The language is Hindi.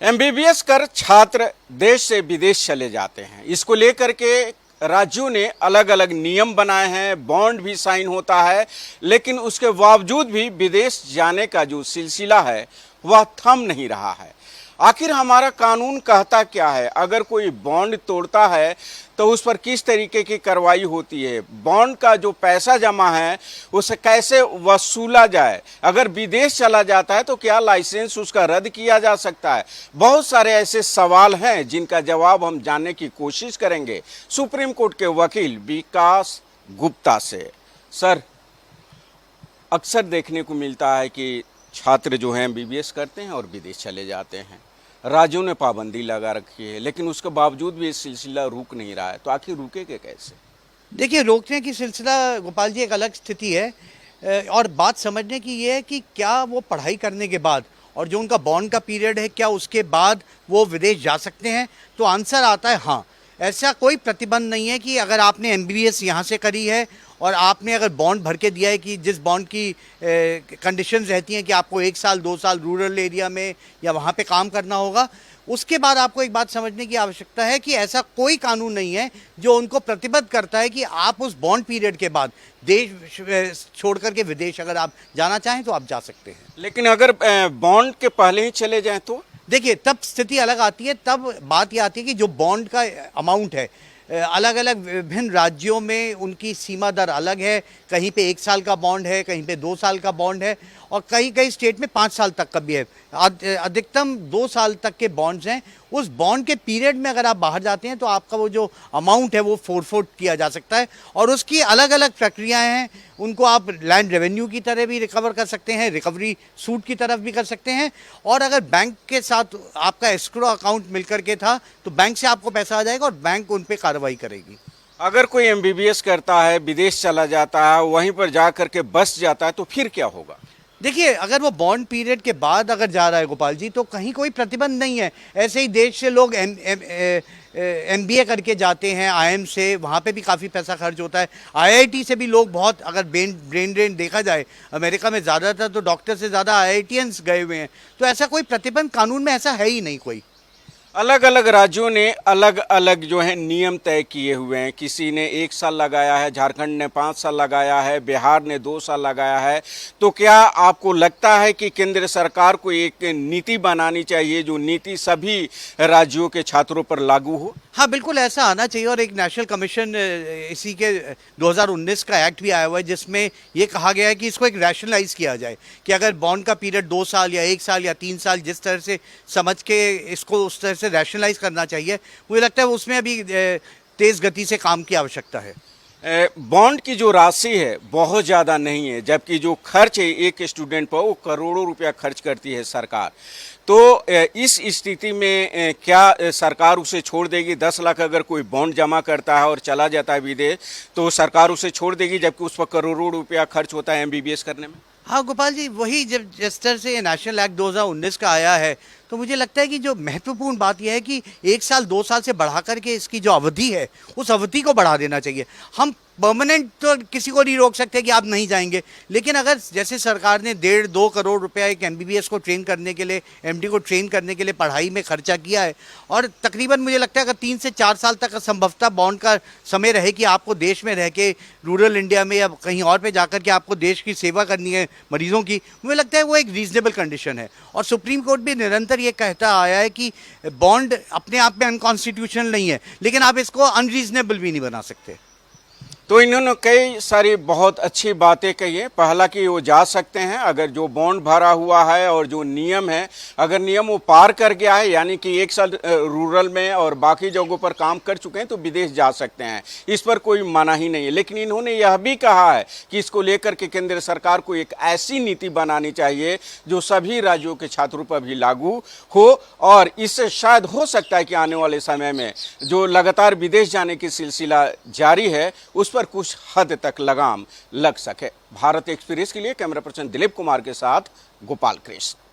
एमबीबीएस कर छात्र देश से विदेश चले जाते हैं। इसको लेकर के राज्यों ने अलग अलग नियम बनाए हैं, बॉन्ड भी साइन होता है, लेकिन उसके बावजूद भी विदेश जाने का जो सिलसिला है वह थम नहीं रहा है। आखिर हमारा कानून कहता क्या है? अगर कोई बॉन्ड तोड़ता है तो उस पर किस तरीके की कार्रवाई होती है? बॉन्ड का जो पैसा जमा है उसे कैसे वसूला जाए? अगर विदेश चला जाता है तो क्या लाइसेंस उसका रद्द किया जा सकता है? बहुत सारे ऐसे सवाल हैं जिनका जवाब हम जानने की कोशिश करेंगे सुप्रीम कोर्ट के वकील विकास गुप्ता से। सर, अक्सर देखने को मिलता है कि छात्र जो हैं एमबीबीएस करते हैं और विदेश चले जाते हैं। राज्यों ने पाबंदी लगा रखी है, लेकिन उसके बावजूद भी ये सिलसिला रुक नहीं रहा है। तो आखिर रुकेगा कैसे? देखिए, रोकने की सिलसिला गोपाल जी एक अलग स्थिति है और बात समझने की ये है कि क्या वो पढ़ाई करने के बाद और जो उनका बॉन्ड का पीरियड है, क्या उसके बाद वो विदेश जा सकते हैं? तो आंसर आता है हाँ। ऐसा कोई प्रतिबंध नहीं है कि अगर आपने एमबीबीएस यहाँ से करी है और आपने अगर बॉन्ड भर के दिया है कि जिस बॉन्ड की कंडीशंस रहती हैं कि आपको 1 साल 2 साल रूरल एरिया में या वहाँ पे काम करना होगा, उसके बाद आपको एक बात समझने की आवश्यकता है कि ऐसा कोई कानून नहीं है जो उनको प्रतिबद्ध करता है कि आप उस बॉन्ड पीरियड के बाद देश छोड़ करके विदेश अगर आप जाना चाहें तो आप जा सकते हैं। लेकिन अगर बॉन्ड के पहले ही चले जाएं तो? देखिए, तब स्थिति अलग आती है। तब बात ये आती है कि जो बॉन्ड का अमाउंट है, अलग अलग विभिन्न राज्यों में उनकी सीमा दर अलग है। कहीं पे 1 साल का बॉन्ड है, कहीं पे 2 साल का बॉन्ड है और कई कई स्टेट में 5 साल तक का भी है। अधिकतम 2 साल तक के बॉन्ड्स हैं। उस बॉन्ड के पीरियड में अगर आप बाहर जाते हैं तो आपका वो जो अमाउंट है वो फोरफोर्ट किया जा सकता है और उसकी अलग अलग प्रक्रियाएं हैं। उनको आप लैंड रेवेन्यू की तरह भी रिकवर कर सकते हैं, रिकवरी सूट की तरफ भी कर सकते हैं। और अगर बैंक के साथ आपका एस्क्रो अकाउंट मिलकर के था तो बैंक से आपको पैसा आ जाएगा और बैंक उन पर कार्रवाई करेगी। अगर कोई एमबीबीएस करता है, विदेश चला जाता है, वहीं पर जा करके बस जाता है तो फिर क्या होगा? देखिए, अगर वो बॉन्ड पीरियड के बाद अगर जा रहा है गोपाल जी, तो कहीं कोई प्रतिबंध नहीं है। ऐसे ही देश से लोग एमबीए करके जाते हैं आईएम से, वहाँ पे भी काफ़ी पैसा खर्च होता है। आईआईटी से भी लोग बहुत, अगर ब्रेन ड्रेन देखा जाए, अमेरिका में ज़्यादातर तो डॉक्टर से ज़्यादा आईआईटीएंस गए हुए हैं। तो ऐसा कोई प्रतिबंध कानून में ऐसा है ही नहीं कोई। अलग अलग राज्यों ने अलग अलग जो है नियम तय किए हुए हैं। किसी ने 1 साल लगाया है, झारखंड ने 5 साल लगाया है, बिहार ने 2 साल लगाया है। तो क्या आपको लगता है कि केंद्र सरकार को एक नीति बनानी चाहिए जो नीति सभी राज्यों के छात्रों पर लागू हो? हाँ, बिल्कुल ऐसा आना चाहिए। और एक नेशनल कमीशन, इसी के 2019 का एक्ट भी आया हुआ है जिसमें ये कहा गया है कि इसको एक रैशनलाइज किया जाए कि अगर बॉन्ड का पीरियड 2 साल या 1 साल या 3 साल, जिस तरह से समझ के इसको उस तरह से रैशनलाइज करना चाहिए। मुझे लगता है उसमें अभी तेज़ गति से काम की आवश्यकता है। बॉन्ड की जो राशि है बहुत ज़्यादा नहीं है, जबकि जो खर्च है एक स्टूडेंट पर वो करोड़ों रुपया खर्च करती है सरकार। तो इस स्थिति में क्या सरकार उसे छोड़ देगी? 10 लाख अगर कोई बॉन्ड जमा करता है और चला जाता है विदेश तो सरकार उसे छोड़ देगी, जबकि उस पर करोड़ों रुपया खर्च होता है एमबीबीएस करने में? हाँ गोपाल जी, वही जब जिस तरह से नेशनल एक्ट 2019 का आया है तो मुझे लगता है कि जो महत्वपूर्ण बात यह है कि 1 साल 2 साल से बढ़ा करके इसकी जो अवधि है उस अवधि को बढ़ा देना चाहिए। हम परमानेंट तो किसी को नहीं रोक सकते कि आप नहीं जाएंगे, लेकिन अगर जैसे सरकार ने 1.5-2 करोड़ रुपया एक एमबीबीएस को ट्रेन करने के लिए, एमडी को ट्रेन करने के लिए पढ़ाई में खर्चा किया है और तकरीबन मुझे लगता है अगर 3 से 4 साल तक संभवतः बॉन्ड का समय रहे कि आपको देश में रह के रूरल इंडिया में या कहीं और पे जाकर के आपको देश की सेवा करनी है मरीजों की, मुझे लगता है वो एक रीजनेबल कंडीशन है। और सुप्रीम कोर्ट भी निरंतर ये कहता आया है कि बॉन्ड अपने आप में अनकॉन्स्टिट्यूशनल नहीं है, लेकिन आप इसको अनरीजनेबल भी नहीं बना सकते। तो इन्होंने कई सारी बहुत अच्छी बातें कही है। पहला कि वो जा सकते हैं अगर जो बॉन्ड भरा हुआ है और जो नियम है, अगर नियम वो पार कर गया है, यानी कि 1 साल रूरल में और बाकी जगहों पर काम कर चुके हैं तो विदेश जा सकते हैं। इस पर कोई मना ही नहीं है। लेकिन इन्होंने यह भी कहा है कि इसको लेकर के केंद्र सरकार को एक ऐसी नीति बनानी चाहिए जो सभी राज्यों के छात्रों पर भी लागू हो और इससे शायद हो सकता है कि आने वाले समय में जो लगातार विदेश जाने की सिलसिला जारी है उस पर कुछ हद तक लगाम लग सके। भारत एक्सप्रेस के लिए कैमरा पर्सन दिलीप कुमार के साथ गोपाल कृष्ण।